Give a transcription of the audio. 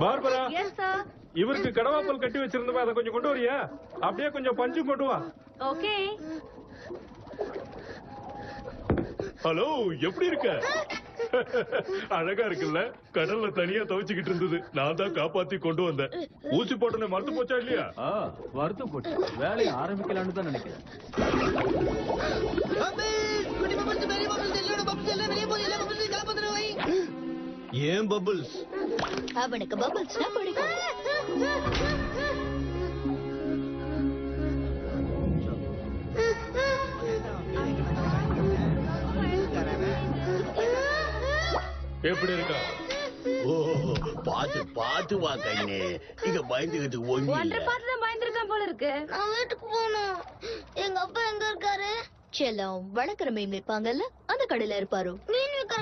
Barbara, இவருக்கு கடவாப்பல் கட்டி வச்சிருந்தவ, அதை கொஞ்சம் கொண்டு வரியா? அப்படியே கொஞ்சம் பஞ்சும் கொண்டு வா. ஓகே. ஹலோ, எப்படி இருக்க? அழகா இருக்குல்ல? கடல்ல தனியா துவைச்சுக்கிட்டு இருந்தது, நான் தான் காப்பாத்தி கொண்டு வந்தேன். ஊசி போட்டனே மறுத்து போச்சா இல்லையா? வருத்தம் போச்சு. வேலையை ஆரம்பிக்கலான்னு தான் நினைக்கிறேன். ஏன் பபிள்ஸ்? அவனுக்கு பபிள்ஸ்னா பிடிக்கும். எப்படி இருக்கா? ஓ, பாத்து பாத்து வா கண்ணே. இங்க பயந்துகிட்டு ஒன்றரை பார்த்து பயந்துருக்கான் போல இருக்கு. நான் வீட்டுக்கு போகணும். எங்க அப்பா எங்க இருக்காரு? செல்லம், வளர்க்குற மீன் வைப்பாங்கல்ல, அந்த கடையில இருப்பாரு. நீ